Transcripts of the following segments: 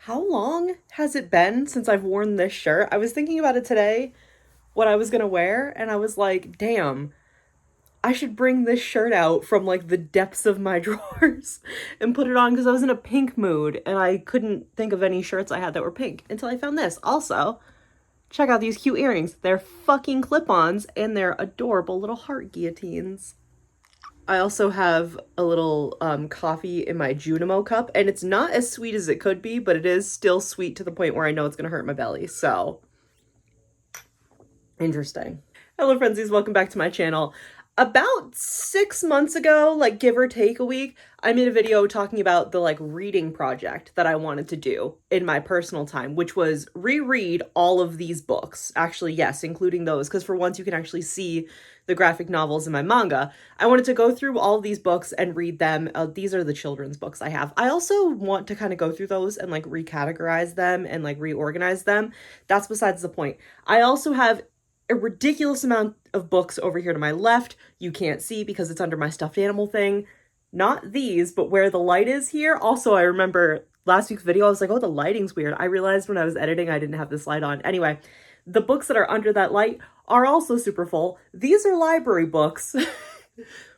How long has it been since I've worn this shirt? I was thinking about it today, what I was gonna wear, and I was like, damn, I should bring this shirt out from like the depths of my drawers and put it on because I was in a pink mood and I couldn't think of any shirts I had that were pink until I found this. Also, check out these cute earrings. They're fucking clip-ons and they're adorable little heart guillotines. I also have a little coffee in my Junimo cup, and it's not as sweet as it could be, but it is still sweet to the point where I know it's gonna hurt my belly. So, interesting. Hello, Friendsies. Welcome back to my channel. About 6 months ago, like give or take a week, I made a video talking about the reading project that I wanted to do in my personal time, which was reread all of these books. Actually, yes, including those, because for once you can actually see the graphic novels in my manga. I wanted to go through all of these books and read them. These are the children's books I have. I also want to kind of go through those and recategorize them and reorganize them. That's besides the point. I also have a ridiculous amount of books over here to my left. You can't see because it's under my stuffed animal thing. Not these, but where the light is here. Also, I remember last week's video, I was like, oh, the lighting's weird. I realized when I was editing, I didn't have this light on. Anyway, the books that are under that light are also super full. These are library books,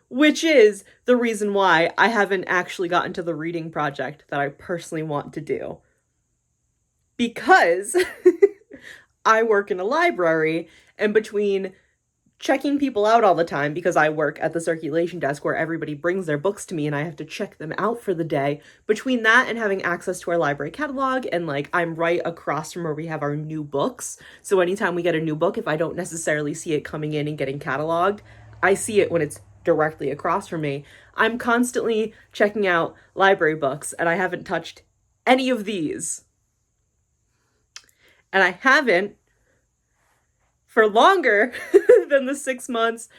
which is the reason why I haven't actually gotten to the reading project that I personally want to do. Because I work in a library, and between checking people out all the time, because I work at the circulation desk where everybody brings their books to me and I have to check them out for the day, between that and having access to our library catalog, and I'm right across from where we have our new books. So anytime we get a new book, if I don't necessarily see it coming in and getting cataloged, I see it when it's directly across from me. I'm constantly checking out library books, and I haven't touched any of these. And I haven't for longer than the 6 months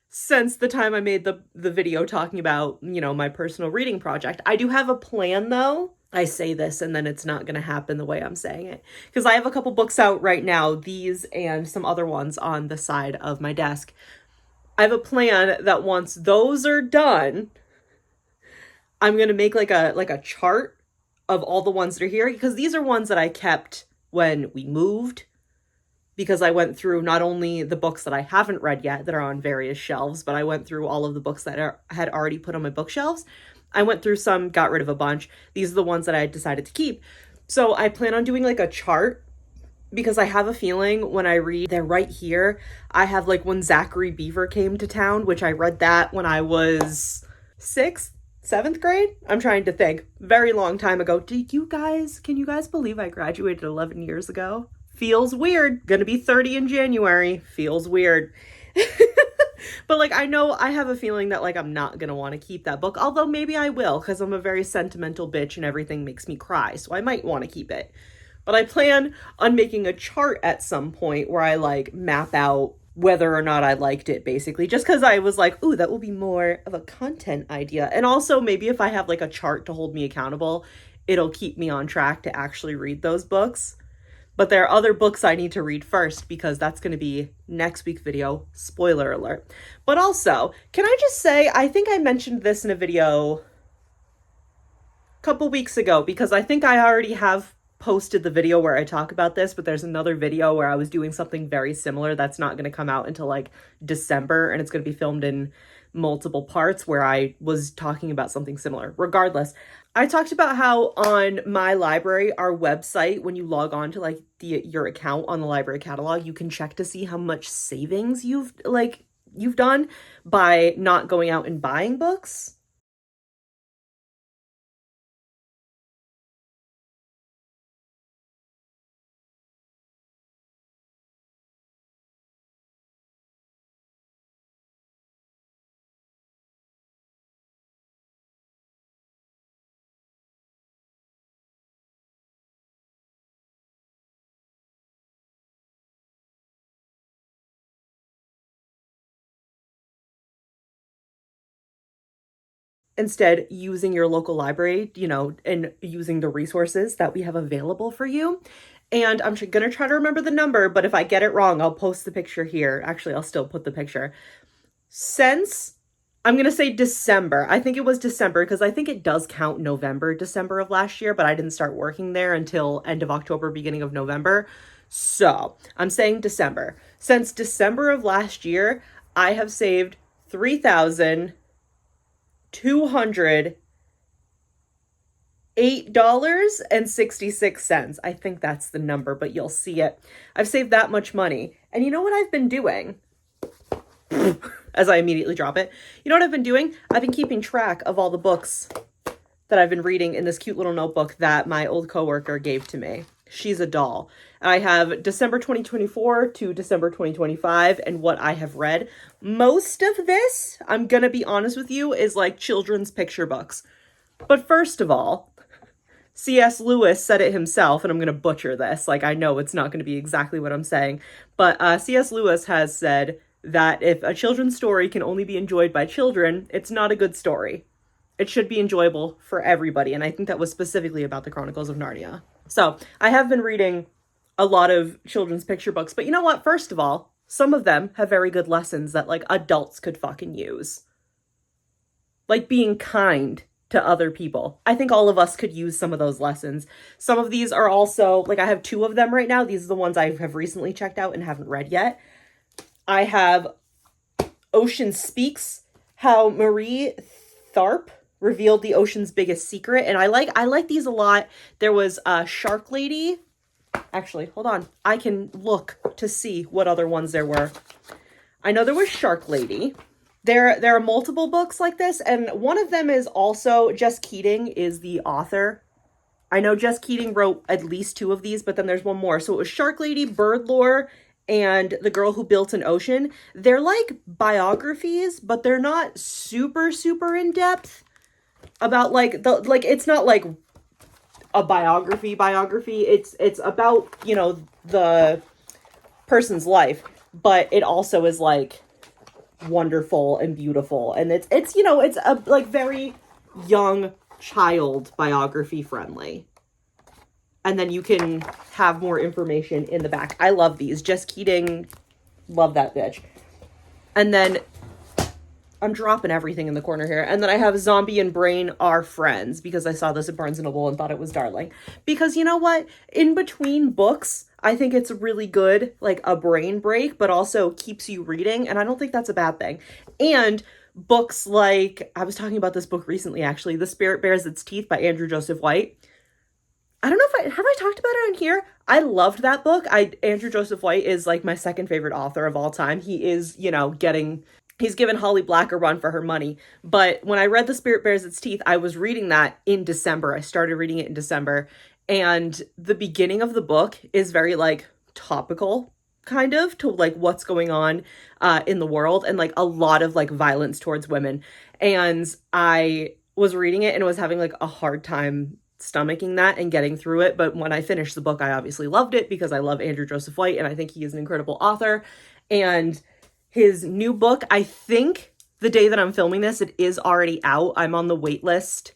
since the time I made the video talking about, my personal reading project. I do have a plan though. I say this and then it's not going to happen the way I'm saying it. Because I have a couple books out right now, these and some other ones on the side of my desk. I have a plan that once those are done, I'm going to make like a chart of all the ones that are here, because these are ones that I kept when we moved, because I went through not only the books that I haven't read yet that are on various shelves, but I went through all of the books that had already put on my bookshelves. I went through some, got rid of a bunch. These are the ones that I decided to keep. So I plan on doing a chart, because I have a feeling when I read, they're right here. I have when Zachary Beaver came to town, which I read that when I was 6th, 7th grade. I'm trying to think. Very long time ago. Can you guys believe I graduated 11 years ago? Feels weird. Gonna be 30 in January. Feels weird. But I know, I have a feeling that I'm not gonna want to keep that book. Although maybe I will, because I'm a very sentimental bitch and everything makes me cry. So I might want to keep it. But I plan on making a chart at some point where I map out whether or not I liked it, basically. Just because I was like, ooh, that will be more of a content idea. And also maybe if I have a chart to hold me accountable, it'll keep me on track to actually read those books. But there are other books I need to read first, because that's going to be next week's video. Spoiler alert. But also, can I just say, I think I mentioned this in a video a couple weeks ago, because I think I already have posted the video where I talk about this, but there's another video where I was doing something very similar that's not going to come out until December, and it's going to be filmed in multiple parts where I was talking about something similar. Regardless, I talked about how on my library, our website, when you log on to your account on the library catalog, you can check to see how much savings you've done by not going out and buying books. Instead, using your local library, and using the resources that we have available for you. And I'm going to try to remember the number, but if I get it wrong, I'll post the picture here. Actually, I'll still put the picture. Since I'm going to say December. I think it was December because I think it does count November, December of last year, but I didn't start working there until end of October, beginning of November. So I'm saying December. Since December of last year, I have saved $3,208.66. I think that's the number, but you'll see it. I've saved that much money. And you know what I've been doing? As I immediately drop it. You know what I've been doing? I've been keeping track of all the books that I've been reading in this cute little notebook that my old coworker gave to me. She's a doll. I have December 2024 to December 2025 and what I have read. Most of this, I'm going to be honest with you, is like children's picture books. But first of all, C.S. Lewis said it himself, and I'm going to butcher this. Like, I know it's not going to be exactly what I'm saying. But C.S. Lewis has said that if a children's story can only be enjoyed by children, it's not a good story. It should be enjoyable for everybody. And I think that was specifically about the Chronicles of Narnia. So I have been reading a lot of children's picture books. But you know what? First of all, some of them have very good lessons that like adults could fucking use. Like being kind to other people. I think all of us could use some of those lessons. Some of these are also, like I have 2 of them right now. These are the ones I have recently checked out and haven't read yet. I have Ocean Speaks, how Marie Tharp revealed the ocean's biggest secret. And I like these a lot. There was Shark Lady. Actually, hold on. I can look to see what other ones there were. I know there was Shark Lady. There are multiple books like this, and one of them is also Jess Keating is the author. I know Jess Keating wrote at least 2 of these, but then there's one more. So it was Shark Lady, Bird Lore, and The Girl Who Built an Ocean. They're like biographies, but they're not super, super in-depth about like it's not like a biography. It's about, you know, the person's life, but it also is like wonderful and beautiful. And it's you know, it's a like very young child biography friendly. And then you can have more information in the back. I love these. Jess Keating, love that bitch. And then I'm dropping everything in the corner here. And then I have Zombie and Brain Are Friends because I saw this at Barnes & Noble and thought it was darling. Because you know what? In between books, I think it's really good, like a brain break, but also keeps you reading. And I don't think that's a bad thing. And books like, I was talking about this book recently, actually, The Spirit Bares Its Teeth by Andrew Joseph White. I don't know if have I talked about it on here? I loved that book. Andrew Joseph White is like my second favorite author of all time. He is, you know, he's given Holly Black a run for her money. But when I read The Spirit Bares Its Teeth, I was reading that in December. I started reading it in December. And the beginning of the book is very like topical kind of to like what's going on in the world and like a lot of like violence towards women. And I was reading it and was having like a hard time stomaching that and getting through it. But when I finished the book, I obviously loved it because I love Andrew Joseph White and I think he is an incredible author. And his new book, I think the day that I'm filming this, it is already out. I'm on the wait list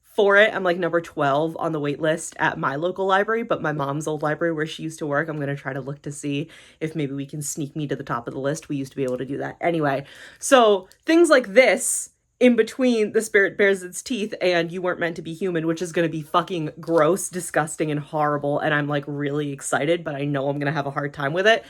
for it. I'm like number 12 on the wait list at my local library, but my mom's old library where she used to work, I'm going to try to look to see if maybe we can sneak me to the top of the list. We used to be able to do that anyway. So things like this in between The Spirit Bares Its Teeth and You Weren't Meant to Be Human, which is going to be fucking gross, disgusting, and horrible. And I'm like really excited, but I know I'm going to have a hard time with it.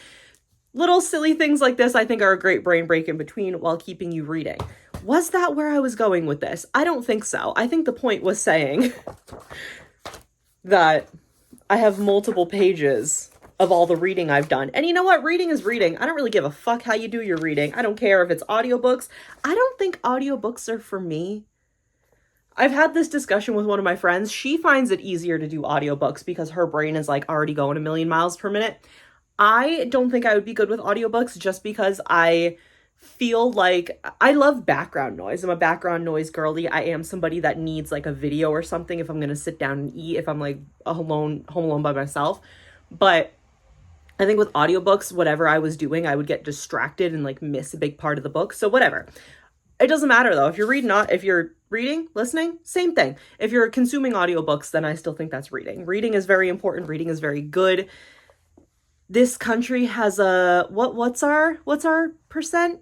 Little silly things like this, I think, are a great brain break in between while keeping you reading. Was that where I was going with this? I don't think so. I think the point was saying that I have multiple pages of all the reading I've done. And you know what? Reading is reading. I don't really give a fuck how you do your reading. I don't care if it's audiobooks. I don't think audiobooks are for me. I've had this discussion with one of my friends. She finds it easier to do audiobooks because her brain is like already going a million miles per minute. I don't think I would be good with audiobooks just because I feel like I love background noise. I'm a background noise girly. I am somebody that needs like a video or something if I'm going to sit down and eat, if I'm like home alone by myself. But I think with audiobooks, whatever I was doing, I would get distracted and like miss a big part of the book. So whatever. It doesn't matter though. If you're reading, listening, same thing. If you're consuming audiobooks, then I still think that's reading. Reading is very important. Reading is very good. This country has a what's our percent?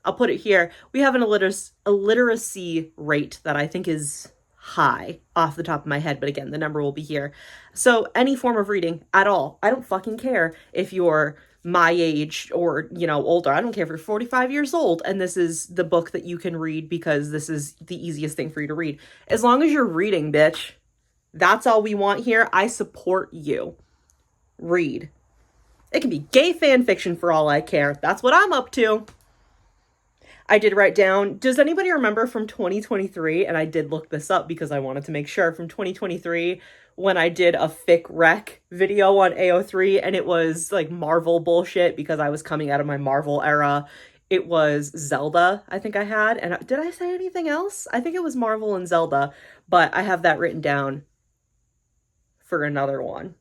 I'll put it here. We have an illiteracy rate that I think is high off the top of my head, but again, the number will be here. So any form of reading at all, I don't fucking care if you're my age or, you know, older. I don't care if you're 45 years old and this is the book that you can read because this is the easiest thing for you to read. As long as you're reading, bitch, that's all we want here. I support you. Read. It can be gay fan fiction for all I care. That's what I'm up to. I did write down, does anybody remember from 2023? And I did look this up because I wanted to make sure, from 2023 when I did a fic rec video on AO3 and it was like Marvel bullshit because I was coming out of my Marvel era. It was Zelda, I think I had. And did I say anything else? I think it was Marvel and Zelda, but I have that written down for another one.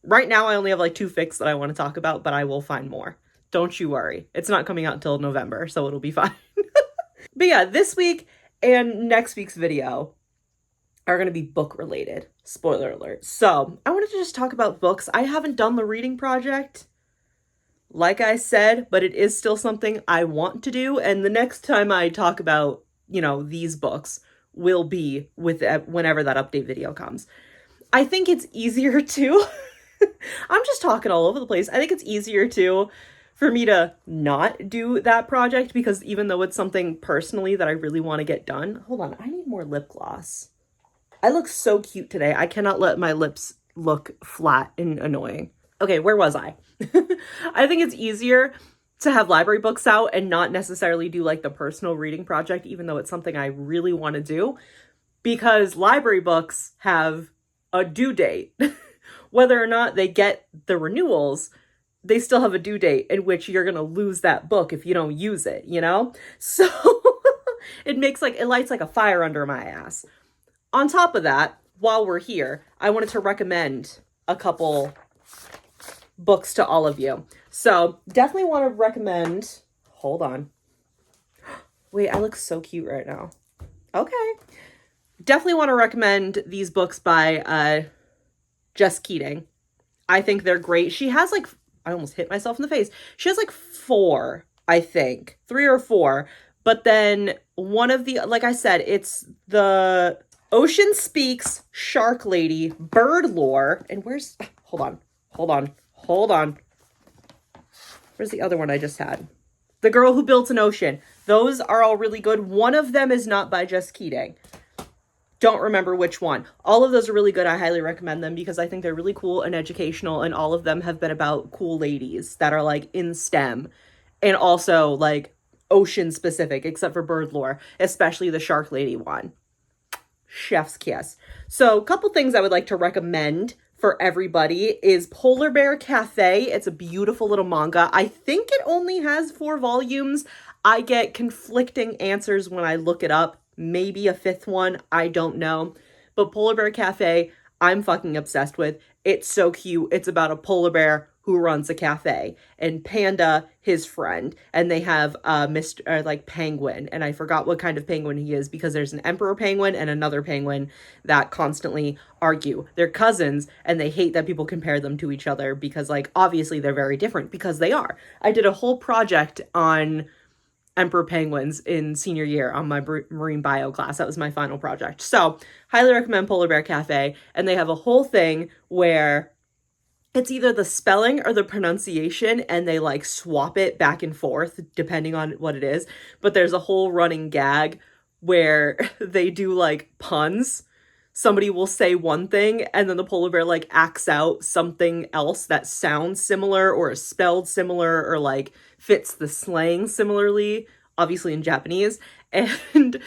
Right now, I only have like 2 fics that I want to talk about, but I will find more. Don't you worry. It's not coming out until November, so it'll be fine. But yeah, this week and next week's video are going to be book related. Spoiler alert. So I wanted to just talk about books. I haven't done the reading project, like I said, but it is still something I want to do. And the next time I talk about, you know, these books will be with whenever that update video comes. I think it's easier to... I'm just talking all over the place. I think it's easier to for me to not do that project because even though it's something personally that I really want to get done. Hold on, I need more lip gloss. I look so cute today. I cannot let my lips look flat and annoying. Okay, where was I? I think it's easier to have library books out and not necessarily do like the personal reading project, even though it's something I really want to do, because library books have a due date. Whether or not they get the renewals, they still have a due date in which you're going to lose that book if you don't use it, you know? So it lights like a fire under my ass. On top of that, while we're here, I wanted to recommend a couple books to all of you. So definitely want to recommend, hold on. Wait, I look so cute right now. Okay. Definitely want to recommend these books by, Jess Keating. I think they're great. She has like, I almost hit myself in the face. She has like 4, I think. 3 or 4. But then one of the, like I said, it's the Ocean Speaks, Shark Lady, Bird Lore. And where's, hold on. Where's the other one I just had? The Girl Who Built an Ocean. Those are all really good. One of them is not by Jess Keating. Don't remember which one. All of those are really good. I highly recommend them because I think they're really cool and educational, and all of them have been about cool ladies that are like in STEM and also like ocean specific, except for bird lore, especially the Shark Lady one. Chef's kiss. So a couple things I would like to recommend for everybody is Polar Bear Cafe. It's a beautiful little manga. I think it only has 4 volumes. I get conflicting answers when I look it up. Maybe a 5th one, I don't know. But Polar Bear Cafe, I'm fucking obsessed with. It's so cute. It's about a polar bear who runs a cafe, and Panda, his friend, and they have Mr. Penguin, and I forgot what kind of penguin he is because there's an emperor penguin and another penguin that constantly argue. They're cousins, and they hate that people compare them to each other because, like, obviously they're very different because they are. I did a whole project on emperor penguins in senior year on my marine bio class. That was my final project. So highly recommend Polar Bear Cafe. And they have a whole thing where it's either the spelling or the pronunciation, and they like swap it back and forth depending on what it is. But there's a whole running gag where they do like puns. Somebody will say one thing and then the polar bear like acts out something else that sounds similar or is spelled similar or like fits the slang similarly, obviously in Japanese. And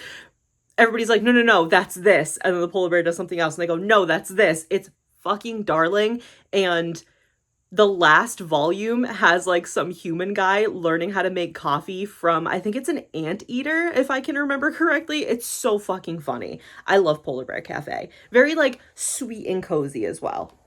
everybody's like, no, that's this. And then the polar bear does something else and they go, no, that's this. It's fucking darling. And the last volume has like some human guy learning how to make coffee from, I think it's an anteater, if I can remember correctly. It's so fucking funny. I love Polar Bear Cafe. Very like sweet and cozy as well.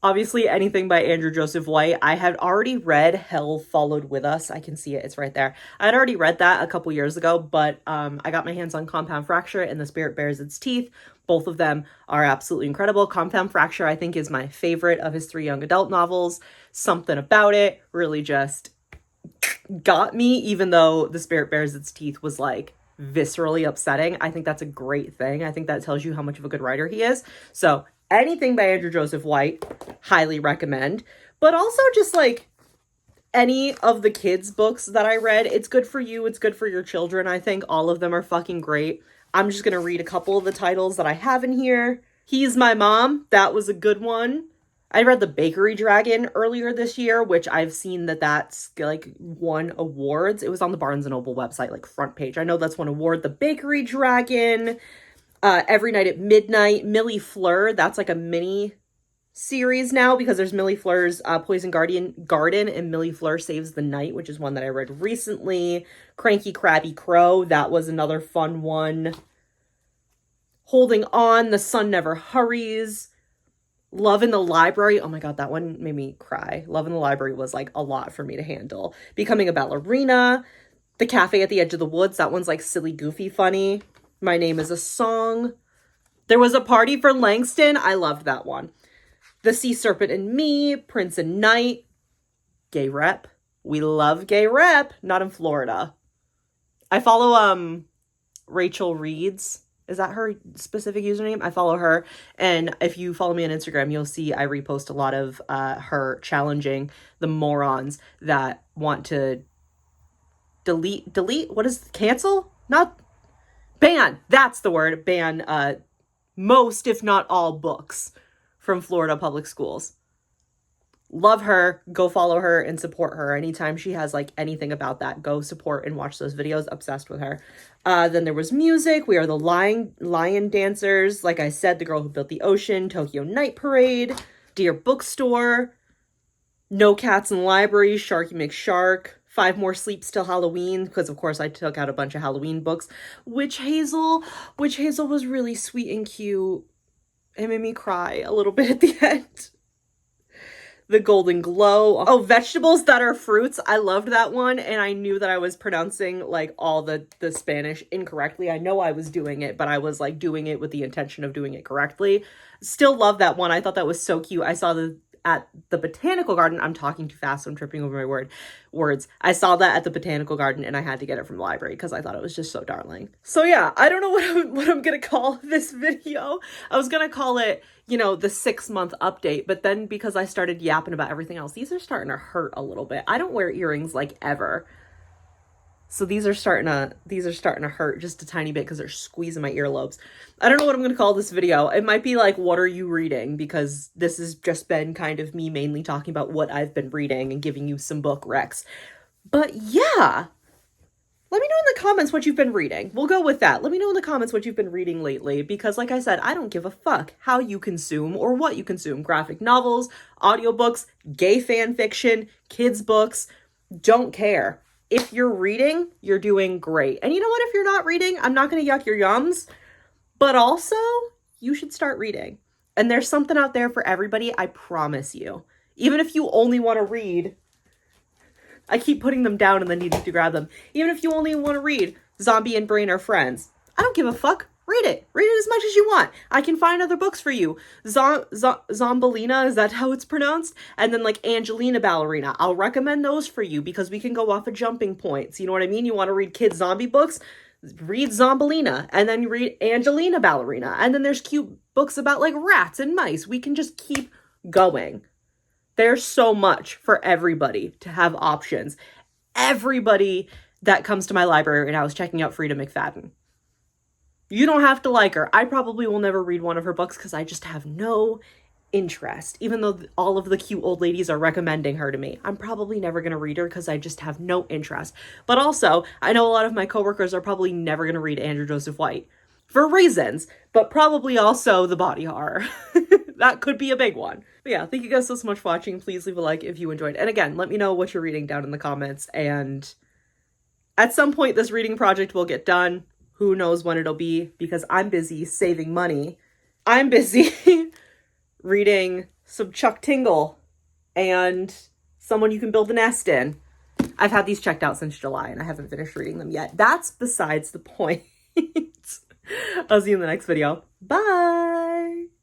Obviously, anything by Andrew Joseph White. I had already read Hell Followed With Us. I can see it. It's right there. I had already read that a couple years ago, but I got my hands on Compound Fracture and The Spirit Bares Its Teeth. Both of them are absolutely incredible. Compound Fracture, I think, is my favorite of his 3 young adult novels. Something about it really just got me, even though The Spirit Bares Its Teeth was like viscerally upsetting. I think that's a great thing. I think that tells you how much of a good writer he is. So anything by Andrew Joseph White, highly recommend. But also just like any of the kids' books that I read, it's good for you, it's good for your children. I think all of them are fucking great. I'm just gonna read a couple of the titles that I have in here. He's My Mom, that was a good one. I read The Bakery Dragon earlier this year, which I've seen that's like won awards. It was on the Barnes & Noble website, like front page. I know that's won award. The Bakery Dragon, Every Night at Midnight, Millie Fleur, that's like a mini series now because there's Millie Fleur's Poison Garden and Millie Fleur Saves the Night, which is one that I read recently. Cranky Crabby Crow, that was another fun one. Holding On, The Sun Never Hurries. Love in the Library, oh my god, that one made me cry. Love in the Library was like a lot for me to handle. Becoming a Ballerina. The Cafe at the Edge of the Woods, that one's like silly, goofy, funny. My Name is a Song. There Was a Party for Langston, I loved that one. The Sea Serpent and Me, Prince and Knight, Gay Rep. We love Gay Rep, not in Florida. I follow Rachel Reeds. Is that her specific username? I follow her. And if you follow me on Instagram, you'll see I repost a lot of her challenging the morons that want to delete, what is, cancel? Not, ban, that's the word, ban most, if not all, books from Florida public schools. Love her. Go follow her and support her. Anytime she has like anything about that, go support and watch those videos. Obsessed with her. Then there was music. We Are the Lion Dancers. Like I said, The Girl Who Built the Ocean, Tokyo Night Parade, Dear Bookstore, No Cats in the Library, Sharky McShark, 5 More Sleeps Till Halloween, because of course I took out a bunch of Halloween books. Witch Hazel was really sweet and cute. It made me cry a little bit at the end. The Golden Glow. Oh, Vegetables That Are Fruits. I loved that one, and I knew that I was pronouncing like all the Spanish incorrectly. I know I was doing it, but I was like doing it with the intention of doing it correctly. Still love that one. I thought that was so cute. I saw at the Botanical Garden. I'm talking too fast, so I'm tripping over my words. I saw that at the Botanical Garden, and I had to get it from the library because I thought it was just so darling. So yeah, I don't know what I'm gonna call this video. I was gonna call it, you know, the 6-month update, but then because I started yapping about everything else, these are starting to hurt a little bit. I don't wear earrings like ever. So these are starting to hurt just a tiny bit because they're squeezing my earlobes. I don't know what I'm going to call this video. It might be like, what are you reading? Because this has just been kind of me mainly talking about what I've been reading and giving you some book recs. But yeah, let me know in the comments what you've been reading. We'll go with that. Let me know in the comments what you've been reading lately, because like I said, I don't give a fuck how you consume or what you consume. Graphic novels, audiobooks, gay fan fiction, kids books, don't care. If you're reading, you're doing great. And you know what? If you're not reading, I'm not going to yuck your yums, but also you should start reading. And there's something out there for everybody, I promise you. Even if you only want to read, I keep putting them down and then needing to grab them. Even if you only want to read Zombie and Brain Are Friends, I don't give a fuck. Read it. Read it as much as you want. I can find other books for you. Zombalina, is that how it's pronounced? And then like Angelina Ballerina. I'll recommend those for you because we can go off of jumping points. You know what I mean? You want to read kids zombie books? Read Zombalina. And then you read Angelina Ballerina. And then there's cute books about like rats and mice. We can just keep going. There's so much for everybody to have options. Everybody that comes to my library right now is checking out Frida McFadden. You don't have to like her. I probably will never read one of her books because I just have no interest. Even though all of the cute old ladies are recommending her to me, I'm probably never going to read her because I just have no interest. But also, I know a lot of my coworkers are probably never going to read Andrew Joseph White for reasons, but probably also the body horror. That could be a big one. But yeah, thank you guys so much for watching. Please leave a like if you enjoyed. And again, let me know what you're reading down in the comments. And at some point, this reading project will get done. Who knows when it'll be, because I'm busy saving money. I'm busy reading some Chuck Tingle, and Someone You Can Build a Nest In. I've had these checked out since July and I haven't finished reading them yet. That's besides the point. I'll see you in the next video. Bye!